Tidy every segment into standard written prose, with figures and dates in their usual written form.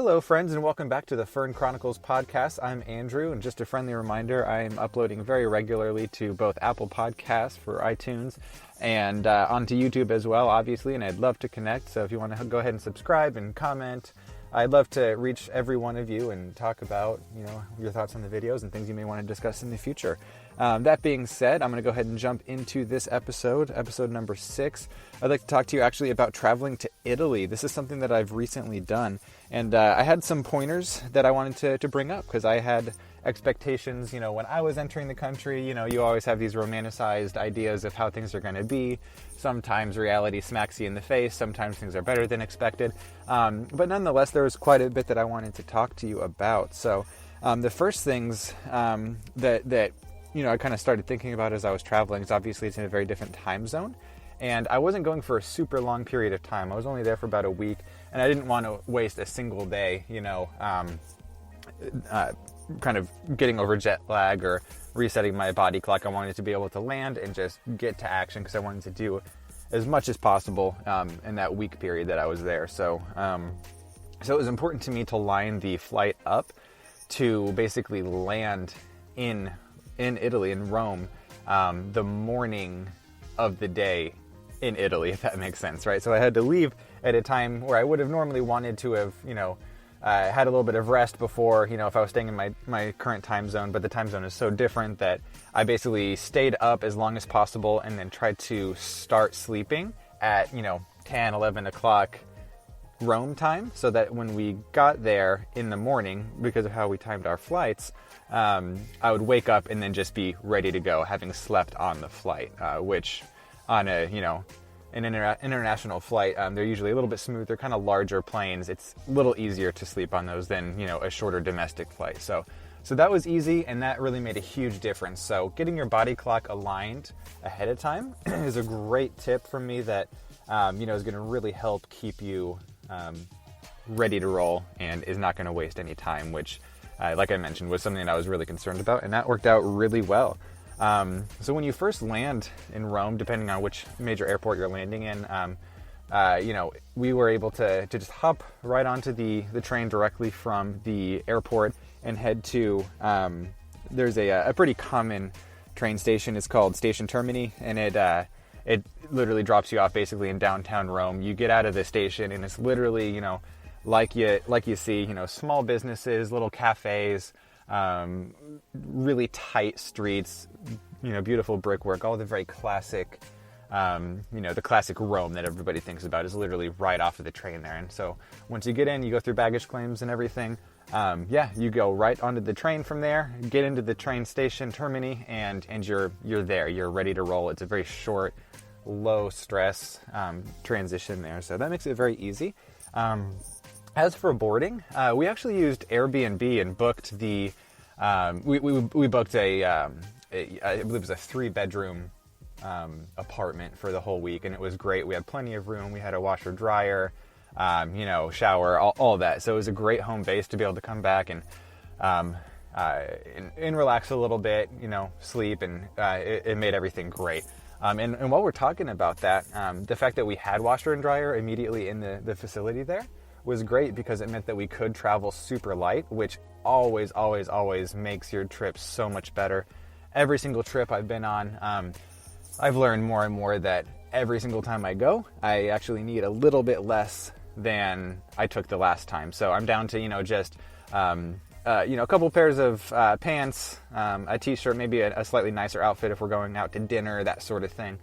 Hello, friends, and welcome back to the Fern Chronicles Podcast. I'm Andrew, and just a friendly reminder, I'm uploading very regularly to both Apple Podcasts for iTunes and onto YouTube as well, obviously, and I'd love to connect. So if you want to go ahead and subscribe and comment, I'd love to reach every one of you and talk about, your thoughts on the videos and things you may want to discuss in the future. That being said, I'm going to go ahead and jump into this episode number 6. I'd like to talk to you actually about traveling to Italy. This is something that I've recently done, and I had some pointers that I wanted to bring up because I had expectations, when I was entering the country. You always have these romanticized ideas of how things are going to be. Sometimes reality smacks you in the face. Sometimes things are better than expected. But nonetheless, there was quite a bit that I wanted to talk to you about. So the first things that I kind of started thinking about as I was traveling is obviously it's in a very different time zone. And I wasn't going for a super long period of time. I was only there for about a week, and I didn't want to waste a single day, kind of getting over jet lag or resetting my body clock. I wanted to be able to land and just get to action because I wanted to do as much as possible in that week period that I was there. So it was important to me to line the flight up to basically land in Italy, in Rome, the morning of the day in Italy, if that makes sense, right? So I had to leave at a time where I would have normally wanted to have, had a little bit of rest before, if I was staying in my current time zone, but the time zone is so different that I basically stayed up as long as possible and then tried to start sleeping at, 10, 11 o'clock Rome time, so that when we got there in the morning, because of how we timed our flights, I would wake up and then just be ready to go, having slept on the flight, which on an international flight, they're usually a little bit smoother, kind of larger planes. It's a little easier to sleep on those than, a shorter domestic flight. So that was easy, and that really made a huge difference. So getting your body clock aligned ahead of time is a great tip from me that, is going to really help keep you ready to roll and is not going to waste any time, which, like I mentioned, was something that I was really concerned about, and that worked out really well. So when you first land in Rome, depending on which major airport you're landing in, we were able to just hop right onto the train directly from the airport and head to, there's a pretty common train station. It's called Station Termini, and it literally drops you off basically in downtown Rome. You get out of the station and it's literally, like you see, small businesses, little cafes, really tight streets, beautiful brickwork, all the very classic, the classic Rome that everybody thinks about is literally right off of the train there. And so once you get in, you go through baggage claims and everything. You go right onto the train from there, get into the train station Termini, and you're there. You're ready to roll. It's a very short, low stress transition there. So that makes it very easy. As for boarding, we actually used Airbnb and booked the. We booked I believe it was a 3-bedroom apartment for the whole week, and it was great. We had plenty of room. We had a washer dryer, shower, all that. So it was a great home base to be able to come back and relax a little bit, sleep, and it made everything great. And while we're talking about that, the fact that we had washer and dryer immediately in the facility there was great because it meant that we could travel super light, which always, always, always makes your trip so much better. Every single trip I've been on, I've learned more and more that every single time I go, I actually need a little bit less than I took the last time. So I'm down to, just, a couple pairs of pants, a t-shirt, maybe a slightly nicer outfit if we're going out to dinner, that sort of thing.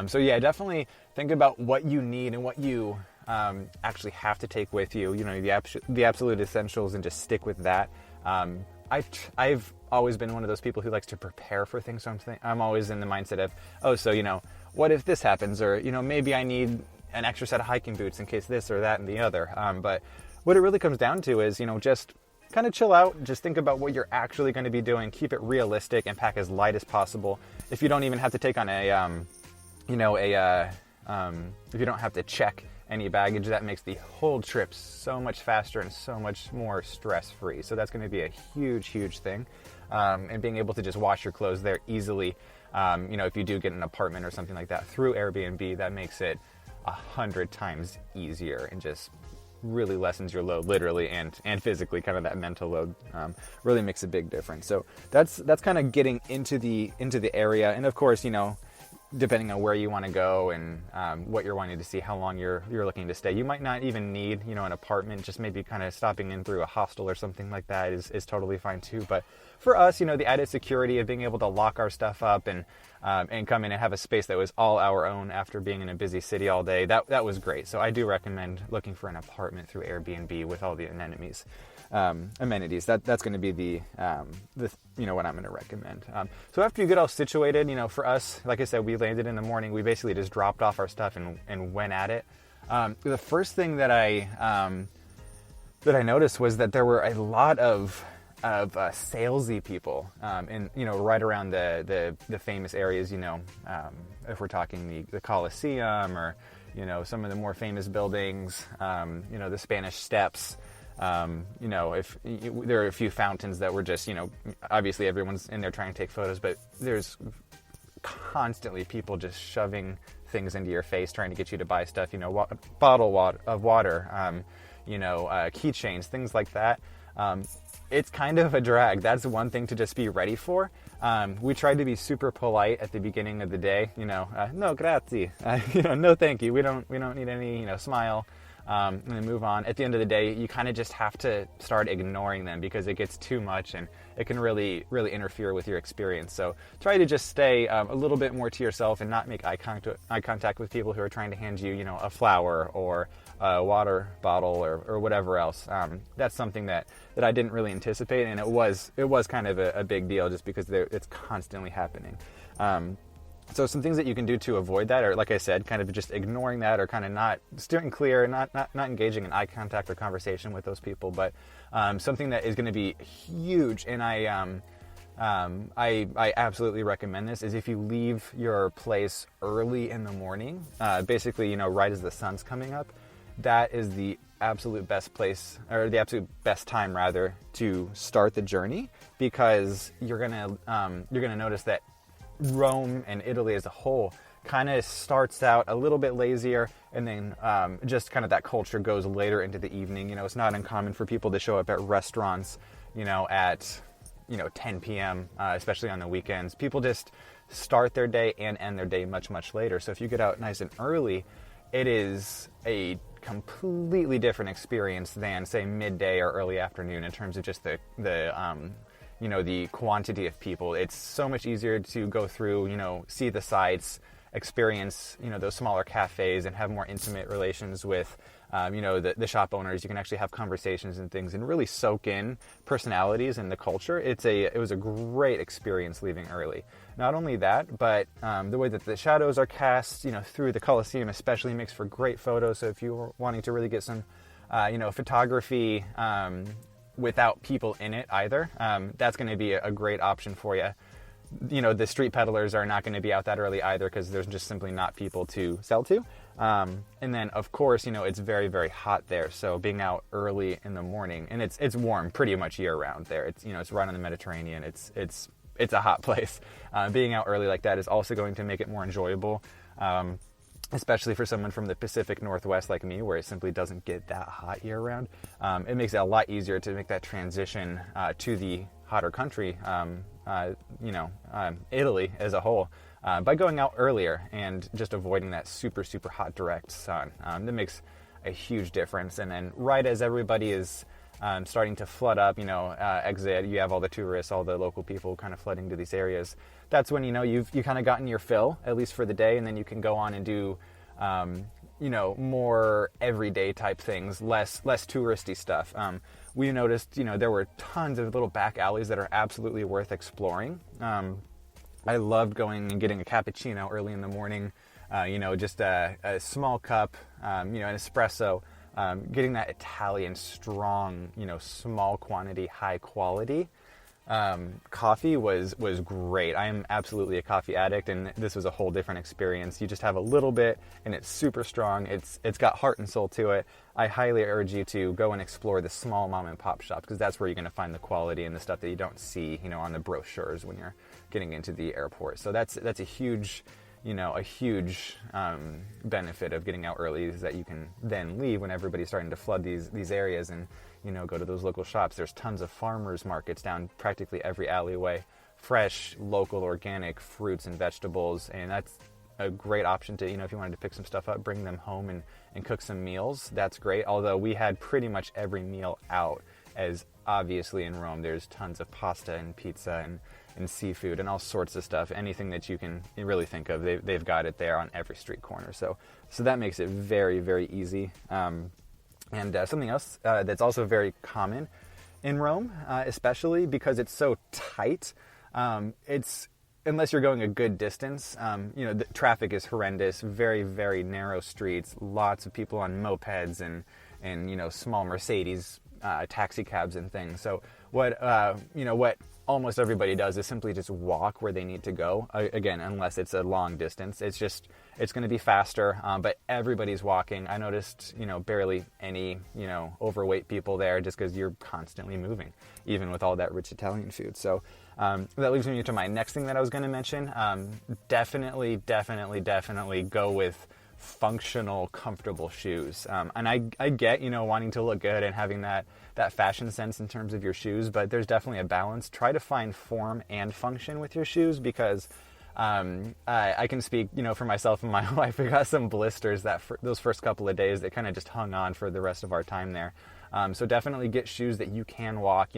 So yeah, definitely think about what you need and what you actually have to take with you, the absolute essentials, and just stick with that. I've always been one of those people who likes to prepare for things. So I'm always in the mindset of, what if this happens? Or, maybe I need an extra set of hiking boots in case this or that and the other. But what it really comes down to is, just kind of chill out, just think about what you're actually going to be doing, keep it realistic, and pack as light as possible. If you don't even have to take on if you don't have to check any baggage, that makes the whole trip so much faster and so much more stress-free. So that's going to be a huge, huge thing. And being able to just wash your clothes there easily, if you do get an apartment or something like that through Airbnb, that makes it 100 times easier and just really lessens your load, literally and physically. Kind of that mental load really makes a big difference. So that's kind of getting into the area, and of course, depending on where you want to go and what you're wanting to see, how long you're looking to stay. You might not even need, an apartment. Just maybe kind of stopping in through a hostel or something like that is totally fine too. But for us, the added security of being able to lock our stuff up and come in and have a space that was all our own after being in a busy city all day, that was great. So I do recommend looking for an apartment through Airbnb with all the amenities. That's going to be the what I'm going to recommend. So after you get all situated, for us, like I said, we landed in the morning. We basically just dropped off our stuff and went at it. The first thing that I noticed was that there were a lot of salesy people, and right around the famous areas. If we're talking the Colosseum or some of the more famous buildings, the Spanish Steps. If there are a few fountains that were just, obviously everyone's in there trying to take photos, but there's constantly people just shoving things into your face, trying to get you to buy stuff, bottle of water, keychains, things like that. It's kind of a drag. That's one thing to just be ready for. We tried to be super polite at the beginning of the day, no grazie, no thank you. We don't need any, smile. And then move on. At the end of the day, you kind of just have to start ignoring them because it gets too much and it can really, really interfere with your experience. So try to just stay a little bit more to yourself and not make eye contact with people who are trying to hand you, a flower or a water bottle or whatever else. That's something that I didn't really anticipate, and it was kind of a big deal just because it's constantly happening. So some things that you can do to avoid that are, like I said, kind of just ignoring that or kind of not steering clear, not engaging in eye contact or conversation with those people. But something that is going to be huge, and I absolutely recommend this, is if you leave your place early in the morning, basically, right as the sun's coming up, that is the absolute best place, or the absolute best time rather, to start the journey, because you're gonna notice that Rome and Italy as a whole kind of starts out a little bit lazier, and then just kind of that culture goes later into the evening. It's not uncommon for people to show up at restaurants, at 10 p.m., especially on the weekends. People just start their day and end their day much, much later. So if you get out nice and early, it is a completely different experience than, say, midday or early afternoon in terms of just the quantity of people. It's so much easier to go through, see the sights, experience, those smaller cafes, and have more intimate relations with, the shop owners. You can actually have conversations and things and really soak in personalities and the culture. It was a great experience leaving early. Not only that, but the way that the shadows are cast, through the Colosseum especially, makes for great photos. So if you're wanting to really get some, photography, without people in it either, that's going to be a great option for you. The street peddlers are not going to be out that early either, because there's just simply not people to sell to. And then, of course, it's very, very hot there. So being out early in the morning, and it's warm pretty much year round there. It's right on the Mediterranean. It's a hot place. Being out early like that is also going to make it more enjoyable. Especially for someone from the Pacific Northwest like me, where it simply doesn't get that hot year round. It makes it a lot easier to make that transition to the hotter country, Italy as a whole, by going out earlier and just avoiding that super, super hot direct sun. That makes a huge difference. And then right as everybody is starting to flood up, exit, you have all the tourists, all the local people kind of flooding to these areas. That's when, you've kind of gotten your fill, at least for the day, and then you can go on and do, more everyday type things, less touristy stuff. We noticed, there were tons of little back alleys that are absolutely worth exploring. I loved going and getting a cappuccino early in the morning, just a small cup, an espresso, getting that Italian strong, small quantity, high quality. Coffee was great. I am absolutely a coffee addict, and this was a whole different experience. You just have a little bit, and it's super strong. It's got heart and soul to it. I highly urge you to go and explore the small mom and pop shops, because that's where you're going to find the quality and the stuff that you don't see, on the brochures when you're getting into the airport. So that's a huge a huge benefit of getting out early is that you can then leave when everybody's starting to flood these areas and, go to those local shops. There's tons of farmers markets down practically every alleyway, fresh, local, organic fruits and vegetables. And that's a great option to, if you wanted to pick some stuff up, bring them home and cook some meals. That's great. Although we had pretty much every meal out, as obviously in Rome, there's tons of pasta and pizza and seafood and all sorts of stuff. Anything that you can really think of, they've got it there on every street corner. So that makes it very, very easy. And something else that's also very common in Rome, especially because it's so tight, unless you're going a good distance, the traffic is horrendous, very, very narrow streets, lots of people on mopeds and small Mercedes taxi cabs and things. So what almost everybody does is simply just walk where they need to go. Again, unless it's a long distance, it's going to be faster, but everybody's walking. I noticed, barely any, overweight people there just because you're constantly moving, even with all that rich Italian food. So that leads me to my next thing that I was going to mention. Definitely go with functional, comfortable shoes. And I get, wanting to look good and having that fashion sense in terms of your shoes, but there's definitely a balance. Try to find form and function with your shoes because I can speak, for myself and my wife. We got some blisters those first couple of days that kind of just hung on for the rest of our time there. So definitely get shoes that you can walk,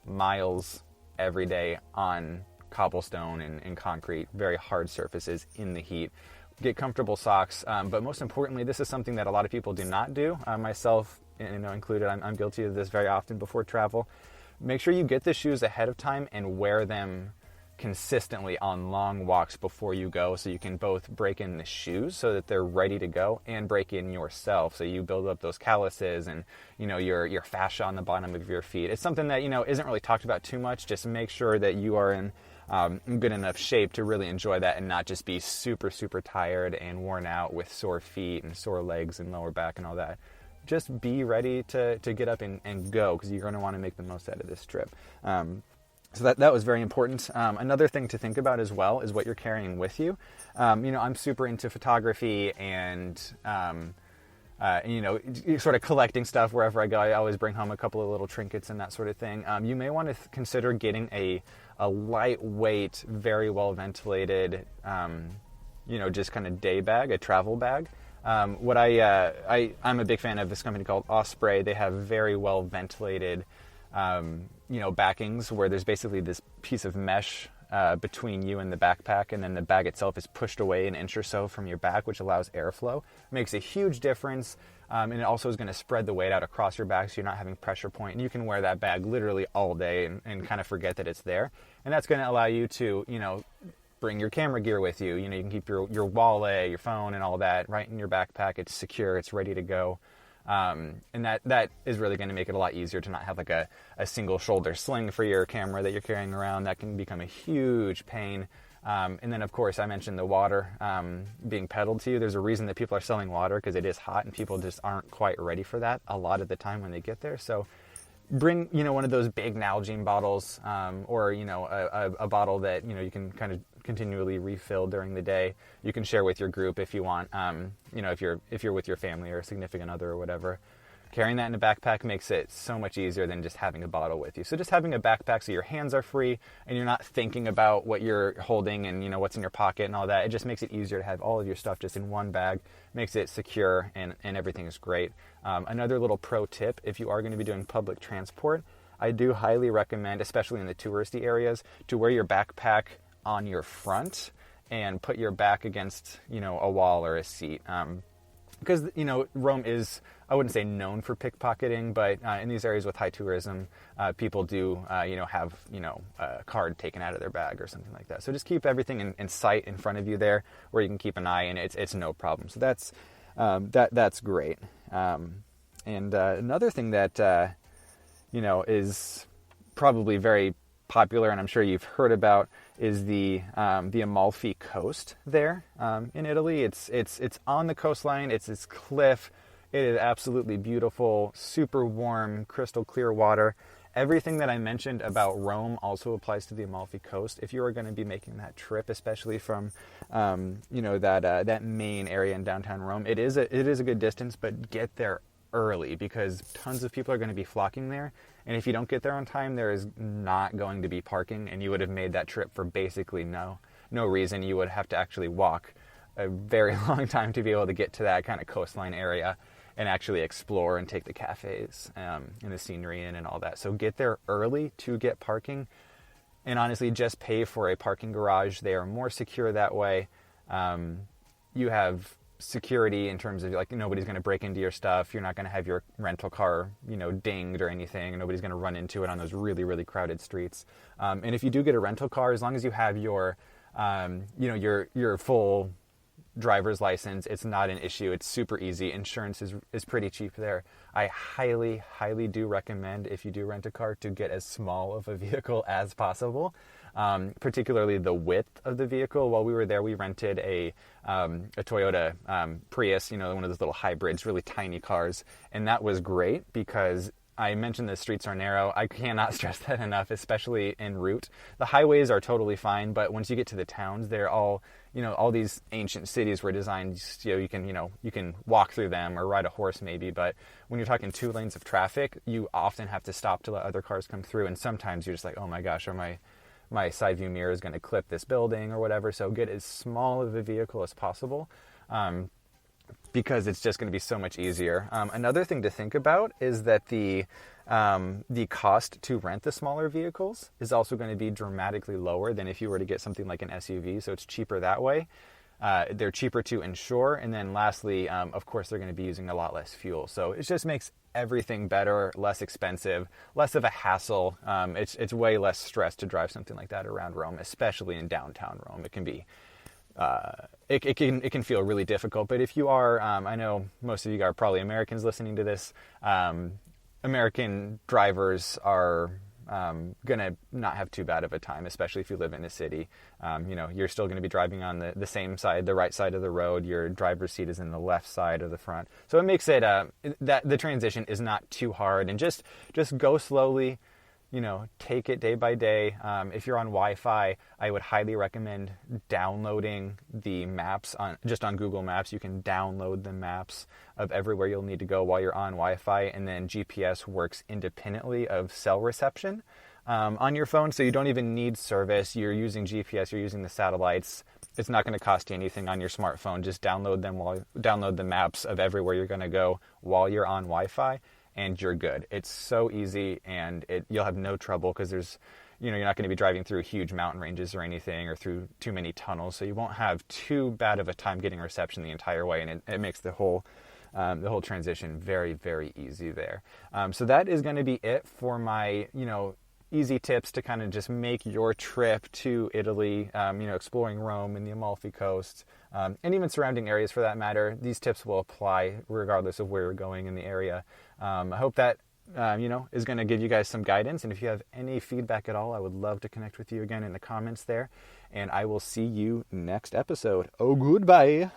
miles every day on cobblestone and concrete, very hard surfaces in the heat. Get comfortable socks, but most importantly, this is something that a lot of people do not do, myself included. I'm guilty of this very often before travel. Make sure you get the shoes ahead of time and wear them consistently on long walks before you go, so you can both break in the shoes so that they're ready to go and break in yourself, so you build up those calluses and your fascia on the bottom of your feet. It's something that isn't really talked about too much. Just make sure that you are in good enough shape to really enjoy that and not just be super, super tired and worn out with sore feet and sore legs and lower back and all that. Just be ready to get up and go, because you're going to want to make the most out of this trip. So that was very important. Another thing to think about as well is what you're carrying with you. I'm super into photography and sort of collecting stuff wherever I go. I always bring home a couple of little trinkets and that sort of thing. You may want to consider getting a lightweight, very well ventilated, just kind of day bag, a travel bag. I'm a big fan of this company called Osprey. They have very well ventilated, backings where there's basically this piece of mesh between you and the backpack, and then the bag itself is pushed away an inch or so from your back, which allows airflow. Makes a huge difference, and it also is going to spread the weight out across your back, so you're not having pressure point. And you can wear that bag literally all day and kind of forget that it's there. And that's going to allow you to, bring your camera gear with you. You can keep your wallet, your phone, and all that right in your backpack. It's secure. It's ready to go. And that is really going to make it a lot easier to not have like a single shoulder sling for your camera that you're carrying around. That can become a huge pain. And then, of course, I mentioned the water being peddled to you. There's a reason that people are selling water, because it is hot and people just aren't quite ready for that a lot of the time when they get there. So bring, one of those big Nalgene bottles, or, a bottle that, you can kind of continually refill during the day. You can share with your group if you want, if you're with your family or a significant other or whatever. Carrying that in a backpack makes it so much easier than just having a bottle with you. So just having a backpack so your hands are free and you're not thinking about what you're holding and, what's in your pocket and all that. It just makes it easier to have all of your stuff just in one bag, makes it secure, and everything is great. Another little pro tip, if you are going to be doing public transport, I do highly recommend, especially in the touristy areas, to wear your backpack on your front and put your back against, a wall or a seat. Because, Rome is, I wouldn't say known for pickpocketing, but in these areas with high tourism, people do, have, a card taken out of their bag or something like that. So just keep everything in sight in front of you there where you can keep an eye, and it's no problem. So that's great. And another thing that, is probably very popular, and I'm sure you've heard about, is the Amalfi coast there in Italy. It's on the coastline. It's this cliff. It is absolutely beautiful, super warm, crystal clear water. everything that I mentioned about Rome also applies to the Amalfi Coast. If you are going to be making that trip, especially from, that main area in downtown Rome, it is a good distance, but get there early because tons of people are going to be flocking there. And if you don't get there on time, there is not going to be parking, and you would have made that trip for basically no reason. You would have to actually walk a very long time to be able to get to that kind of coastline area and actually explore and take the cafes and the scenery in and all that. So get there early to get parking, and honestly, just pay for a parking garage. They are more secure that way. You have security in terms of like nobody's going to break into your stuff. You're not going to have your rental car, dinged or anything. Nobody's going to run into it on those really, really crowded streets. And if you do get a rental car, as long as you have your full driver's license, it's not an issue. It's super easy. Insurance is pretty cheap there. I highly, highly do recommend, if you do rent a car, to get as small of a vehicle as possible, particularly the width of the vehicle. While we were there, we rented a Toyota Prius, one of those little hybrids, really tiny cars, and that was great because I mentioned the streets are narrow. I cannot stress that enough, especially en route. The highways are totally fine, but once you get to the towns, they're all, all these ancient cities were designed, you can walk through them or ride a horse maybe, but when you're talking 2 lanes of traffic, you often have to stop to let other cars come through, and sometimes you're just like, oh my gosh, my side view mirror is going to clip this building or whatever, so get as small of a vehicle as possible. Because it's just going to be so much easier. Another thing to think about is that the cost to rent the smaller vehicles is also going to be dramatically lower than if you were to get something like an SUV, so it's cheaper that way. They're cheaper to insure, and then lastly, of course, they're going to be using a lot less fuel. So it just makes everything better, less expensive, less of a hassle. It's way less stress to drive something like that around Rome, especially in downtown Rome. It can be it can feel really difficult, but if you are, I know most of you are probably Americans listening to this. American drivers are gonna not have too bad of a time, especially if you live in a city. You're still going to be driving on the same side, the right side of the road. Your driver's seat is in the left side of the front, so it makes it that the transition is not too hard, and just go slowly. Take it day by day. If you're on Wi-Fi, I would highly recommend downloading the maps on Google Maps. You can download the maps of everywhere you'll need to go while you're on Wi-Fi, and then GPS works independently of cell reception on your phone, so you don't even need service. You're using GPS, you're using the satellites. It's not going to cost you anything on your smartphone. Just download the maps of everywhere you're going to go while you're on Wi-Fi, and you're good. It's so easy, and you'll have no trouble because there's, you're not going to be driving through huge mountain ranges or anything or through too many tunnels, so you won't have too bad of a time getting reception the entire way, and it makes the whole transition very, very easy there. So that is going to be it for my, easy tips to kind of just make your trip to Italy, exploring Rome and the Amalfi Coast, and even surrounding areas for that matter. These tips will apply regardless of where you're going in the area. I hope that, is going to give you guys some guidance. And if you have any feedback at all, I would love to connect with you again in the comments there. And I will see you next episode. Oh, goodbye.